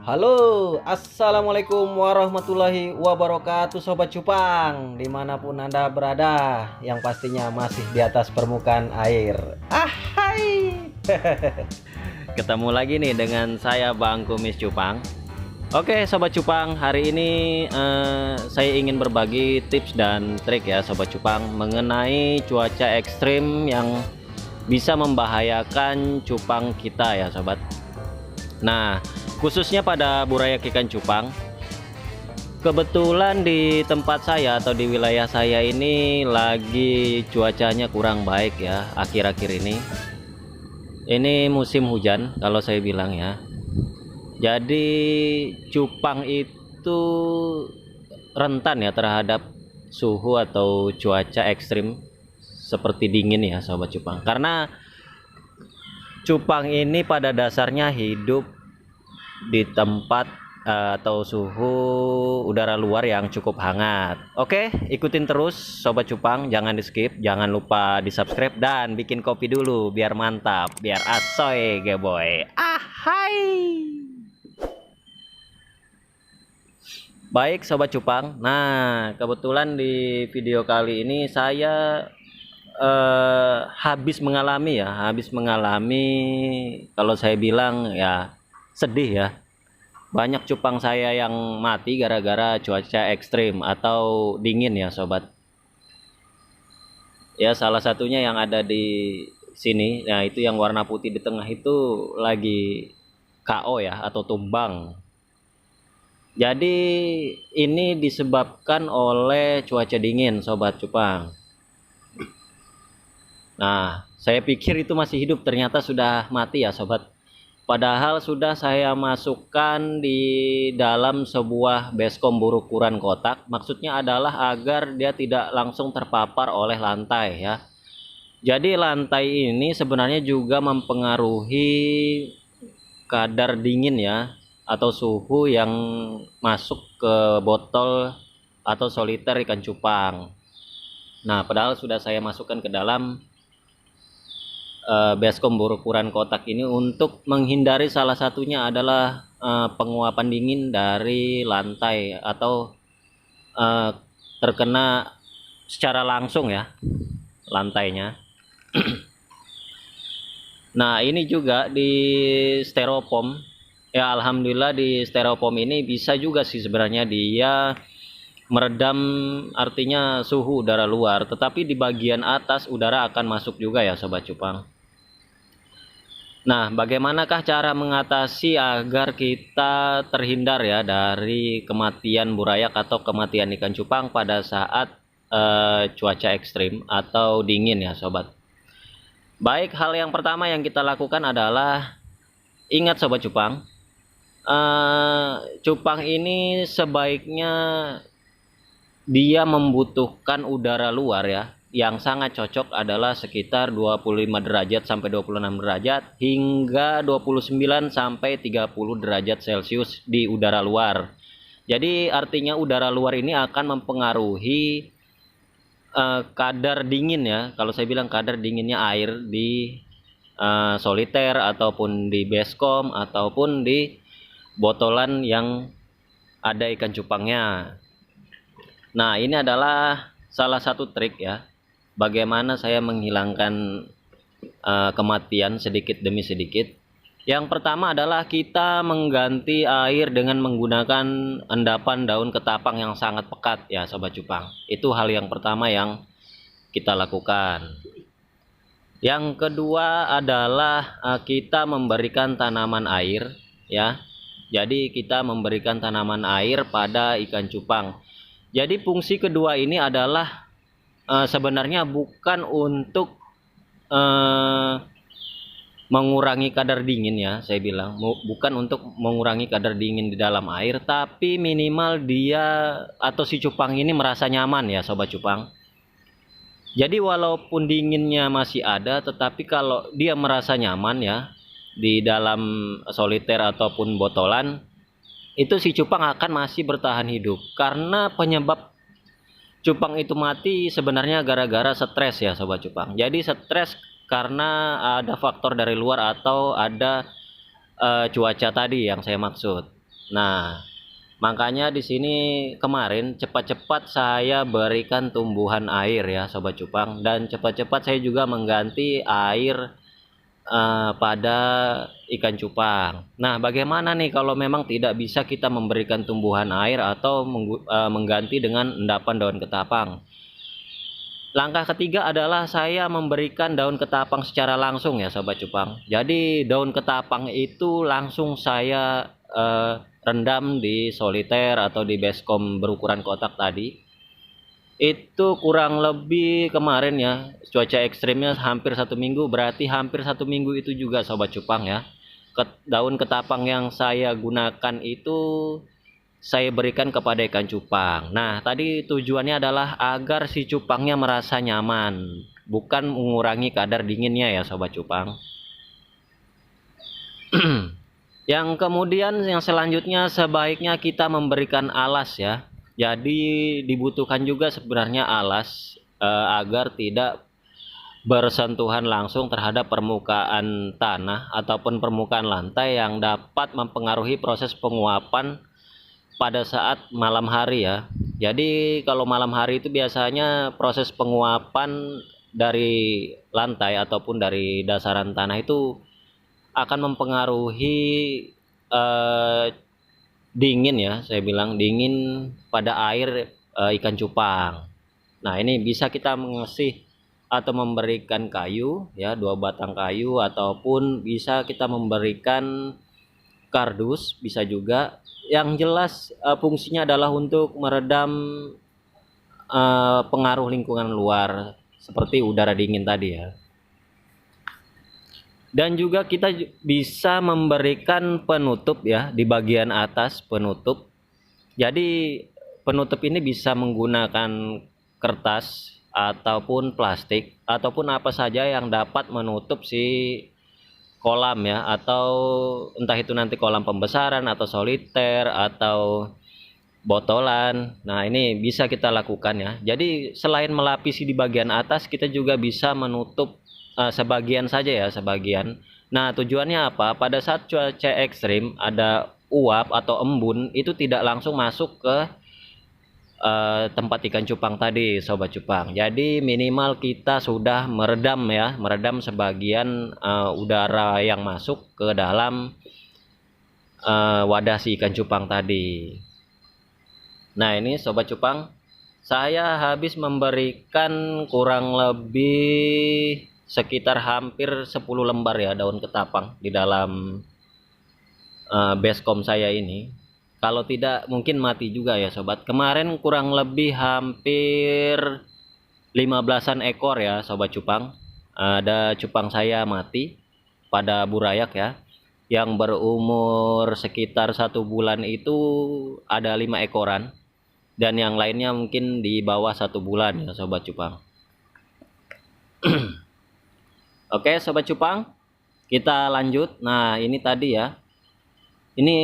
Halo, assalamualaikum warahmatullahi wabarakatuh, Sobat Cupang, dimanapun Anda berada, yang pastinya masih di atas permukaan air. Hai, ketemu lagi nih dengan saya Bang Kumis Cupang. Oke, Sobat Cupang, hari ini saya ingin berbagi tips dan trik ya, Sobat Cupang, mengenai cuaca ekstrim yang bisa membahayakan cupang kita ya, Sobat. Nah, khususnya pada burayak ikan cupang, kebetulan di tempat saya atau di wilayah saya ini lagi cuacanya kurang baik ya akhir-akhir ini. Ini musim hujan kalau saya bilang ya. Jadi cupang itu rentan ya terhadap suhu atau cuaca ekstrim seperti dingin ya, Sobat Cupang. Karena cupang ini pada dasarnya hidup di tempat atau suhu udara luar yang cukup hangat. Oke, ikutin terus Sobat Cupang, jangan di skip, jangan lupa di subscribe dan bikin kopi dulu biar mantap, biar asoy geboy. Hai. Baik Sobat Cupang, nah kebetulan di video kali ini saya habis mengalami kalau saya bilang ya sedih ya, banyak cupang saya yang mati gara-gara cuaca ekstrim atau dingin ya, Sobat. Ya salah satunya yang ada di sini, nah itu yang warna putih di tengah itu lagi KO ya atau tumbang. Jadi ini disebabkan oleh cuaca dingin, Sobat Cupang. Nah, saya pikir itu masih hidup, ternyata sudah mati ya, Sobat. Padahal sudah saya masukkan di dalam sebuah baskom berukuran kotak. Maksudnya adalah agar dia tidak langsung terpapar oleh lantai ya. Jadi lantai ini sebenarnya juga mempengaruhi kadar dingin ya, atau suhu yang masuk ke botol atau soliter ikan cupang. Nah, padahal sudah saya masukkan ke dalam baskom berukuran kotak ini untuk menghindari salah satunya adalah penguapan dingin dari lantai atau terkena secara langsung ya lantainya. Nah, ini juga di styrofoam ya, alhamdulillah di styrofoam ini bisa juga sih sebenarnya dia meredam, artinya suhu udara luar, tetapi di bagian atas udara akan masuk juga ya, Sobat Cupang. Nah, bagaimanakah cara mengatasi agar kita terhindar ya dari kematian burayak atau kematian ikan cupang pada saat cuaca ekstrim atau dingin ya, Sobat. Baik, hal yang pertama yang kita lakukan adalah ingat, Sobat Cupang, cupang ini sebaiknya dia membutuhkan udara luar ya, yang sangat cocok adalah sekitar 25 derajat sampai 26 derajat hingga 29 sampai 30 derajat Celcius di udara luar. Jadi artinya udara luar ini akan mempengaruhi kadar dingin ya. Kalau saya bilang kadar dinginnya air di soliter ataupun di baskom ataupun di botolan yang ada ikan cupangnya. Nah, ini adalah salah satu trik ya, bagaimana saya menghilangkan kematian sedikit demi sedikit. Yang pertama adalah kita mengganti air dengan menggunakan endapan daun ketapang yang sangat pekat ya, Sobat Cupang. Itu hal yang pertama yang kita lakukan. Yang kedua adalah kita memberikan tanaman air ya. Jadi kita memberikan tanaman air pada ikan cupang. Jadi fungsi kedua ini adalah sebenarnya bukan untuk mengurangi kadar dingin ya, saya bilang bukan untuk mengurangi kadar dingin di dalam air, tapi minimal dia atau si cupang ini merasa nyaman ya, Sobat Cupang. Jadi walaupun dinginnya masih ada, tetapi kalau dia merasa nyaman ya di dalam soliter ataupun botolan, itu si cupang akan masih bertahan hidup. Karena penyebab cupang itu mati sebenarnya gara-gara stres ya, Sobat Cupang. Jadi stres karena ada faktor dari luar atau ada cuaca tadi yang saya maksud. Nah, makanya di sini kemarin cepat-cepat saya berikan tumbuhan air ya Sobat Cupang, dan cepat-cepat saya juga mengganti air pada ikan cupang. Nah, bagaimana nih kalau memang tidak bisa kita memberikan tumbuhan air atau mengganti dengan endapan daun ketapang? Langkah ketiga adalah saya memberikan daun ketapang secara langsung ya Sobat Cupang. Jadi daun ketapang itu langsung saya rendam di soliter atau di baskom berukuran kotak tadi. Itu kurang lebih kemarin ya, cuaca ekstrimnya hampir 1 minggu, berarti hampir 1 minggu itu juga Sobat Cupang ya. Daun ketapang yang saya gunakan itu saya berikan kepada ikan cupang. Nah, tadi tujuannya adalah agar si cupangnya merasa nyaman, bukan mengurangi kadar dinginnya ya Sobat Cupang. Yang kemudian yang selanjutnya sebaiknya kita memberikan alas ya. Jadi dibutuhkan juga sebenarnya alas agar tidak bersentuhan langsung terhadap permukaan tanah ataupun permukaan lantai yang dapat mempengaruhi proses penguapan pada saat malam hari ya. Jadi kalau malam hari itu biasanya proses penguapan dari lantai ataupun dari dasaran tanah itu akan mempengaruhi eh, dingin ya, saya bilang dingin pada air ikan cupang. Nah, ini bisa kita mengasih atau memberikan kayu ya, 2 batang kayu, ataupun bisa kita memberikan kardus, bisa juga. Yang jelas fungsinya adalah untuk meredam pengaruh lingkungan luar seperti udara dingin tadi ya. Dan juga kita bisa memberikan penutup ya di bagian atas, penutup. Jadi penutup ini bisa menggunakan kertas ataupun plastik ataupun apa saja yang dapat menutup si kolam ya, atau entah itu nanti kolam pembesaran atau soliter atau botolan. Nah, ini bisa kita lakukan ya. Jadi selain melapisi di bagian atas, kita juga bisa menutup sebagian saja ya, sebagian. Nah, tujuannya apa? Pada saat cuaca ekstrim ada uap atau embun itu tidak langsung masuk ke tempat ikan cupang tadi Sobat Cupang. Jadi minimal kita sudah meredam ya, meredam sebagian udara yang masuk ke dalam wadah si ikan cupang tadi. Nah, ini Sobat Cupang, saya habis memberikan kurang lebih sekitar hampir 10 lembar ya daun ketapang di dalam baskom saya ini. Kalau tidak mungkin mati juga ya Sobat. Kemarin kurang lebih hampir 15-an ekor ya Sobat Cupang. Ada cupang saya mati pada burayak ya. Yang berumur sekitar 1 bulan itu ada 5 ekoran. Dan yang lainnya mungkin di bawah 1 bulan ya Sobat Cupang. Oke Sobat Cupang, kita lanjut. Nah, ini tadi ya. Ini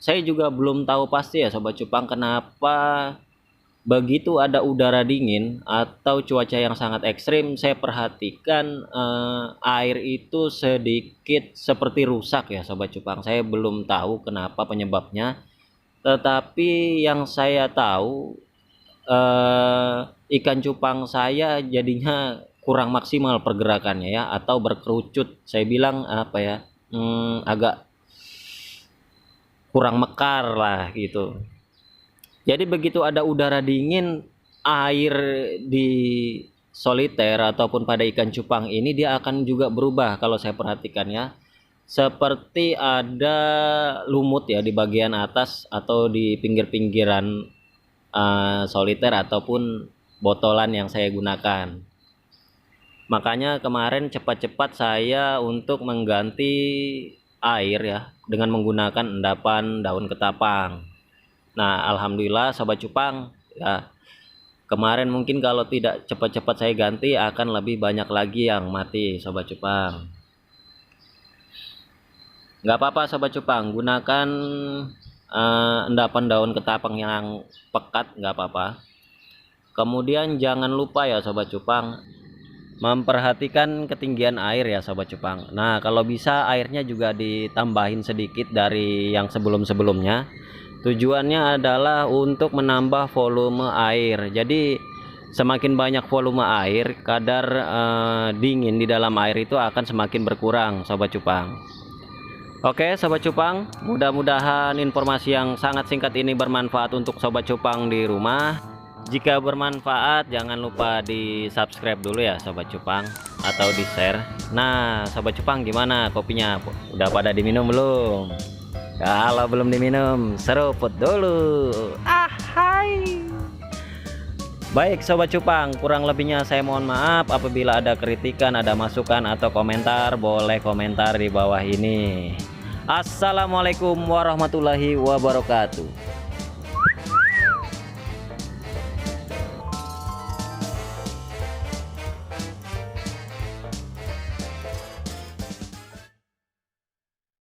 saya juga belum tahu pasti ya Sobat Cupang, kenapa begitu ada udara dingin atau cuaca yang sangat ekstrim, saya perhatikan air itu sedikit seperti rusak ya Sobat Cupang. Saya belum tahu kenapa penyebabnya, tetapi yang saya tahu ikan cupang saya jadinya kurang maksimal pergerakannya ya, atau berkerucut. Saya bilang apa ya, agak kurang mekar lah gitu. Jadi begitu ada udara dingin, air di soliter ataupun pada ikan cupang ini dia akan juga berubah kalau saya perhatikan ya. Seperti ada lumut ya di bagian atas atau di pinggir-pinggiran soliter ataupun botolan yang saya gunakan. Makanya kemarin cepat-cepat saya untuk mengganti air ya dengan menggunakan endapan daun ketapang. Nah, alhamdulillah Sobat Cupang ya, kemarin mungkin kalau tidak cepat-cepat saya ganti akan lebih banyak lagi yang mati Sobat Cupang. Nggak apa-apa Sobat Cupang, gunakan endapan daun ketapang yang pekat, nggak apa-apa. Kemudian jangan lupa ya Sobat Cupang, memperhatikan ketinggian air ya Sobat Cupang. Nah, kalau bisa airnya juga ditambahin sedikit dari yang sebelum-sebelumnya. Tujuannya adalah untuk menambah volume air. Jadi semakin banyak volume air, kadar dingin di dalam air itu akan semakin berkurang Sobat Cupang. Oke Sobat Cupang, mudah-mudahan informasi yang sangat singkat ini bermanfaat untuk Sobat Cupang di rumah. Jika bermanfaat, jangan lupa di subscribe dulu ya Sobat Cupang, atau di share. Nah Sobat Cupang, gimana kopinya? Udah pada diminum belum? Kalau belum diminum, seruput dulu. Hai. Baik Sobat Cupang, kurang lebihnya saya mohon maaf. Apabila ada kritikan, ada masukan atau komentar, boleh komentar di bawah ini. Assalamualaikum warahmatullahi wabarakatuh.